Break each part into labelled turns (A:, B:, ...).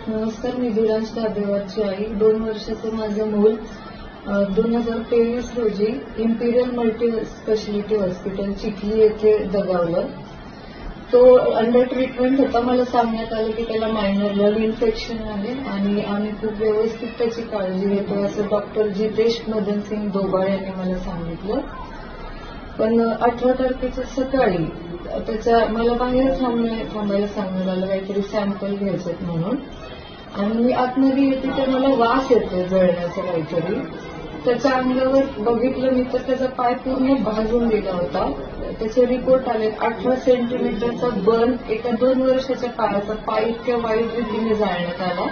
A: नमस्कार, मी धीरांश दादेवारची आई. 2 वर्षाचं माझं मूल 2023 रोजी Imperial multi speciality hospital Chikhli येथे दगावलं. तो अंडर ट्रीटमेंट होता. मला सांगण्यात आलं की त्याला मायनर लंग इन्फेक्शन आहे आणि आम्ही खूप व्यवस्थित त्याची काळजी घेतो असं डॉक्टर जितेश मदन सिंग दोबाळ यांनी मला सांगितलं. पण 18 तारखेच्या सकाळी मला बाहेर थांबायला सांगण्यात आलं, काहीतरी सॅम्पल घ्यायचं म्हणून. आणि मी आतमध्ये येते तर मला वास येतो जळण्याचा काहीतरी. त्याच्या अंगावर बघितलं मी तर त्याचा पाय पूर्ण भाजून गेला होता. त्याचे रिपोर्ट आले. 18 सेंटीमीटरचा बर्न एका 2 वर्षाच्या पायाचा पाय इतक्या वाईट रीतीने जाळण्यात आला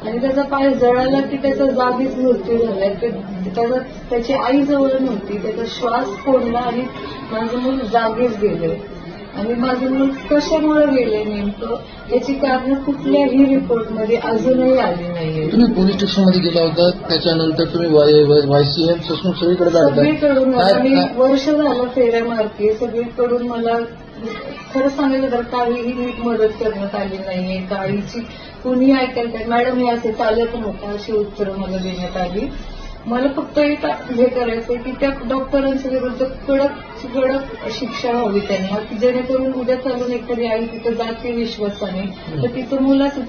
A: आणि त्याचा पाय जळाला की त्याचा जागीच मृत्यू झाला. त्याची आई जवळ नव्हती. त्याचा श्वास कोंडला आणि माझं मूल जागीच गेले. आणि माझं मूल कशामुळे गेले नेमकं याची कारण कुठल्याही रिपोर्टमध्ये अजूनही आली नाहीये.
B: तुम्ही पोलीस स्टेशनमध्ये गेला होता, त्याच्यानंतर तुम्ही YCM
A: सगळीकडून मी वर्ष झालं फेऱ्या मारते. सगळीकडून मला खरं सांगायचं तर काहीही नीट मदत करण्यात आली नाहीये. काहीची कुणी ऐकायला काय, मॅडम हे असे चालत नव्हतं अशी उत्तरं मला देण्यात आली. मला फक्त एक हे करायचंय की त्या डॉक्टरांच्या विरुद्ध कडक शिक्षा हवी त्यांना, की जेणेकरून उद्या चालून एखादी आई तिथं जाते विश्वासाने तर तिथं मुलाचं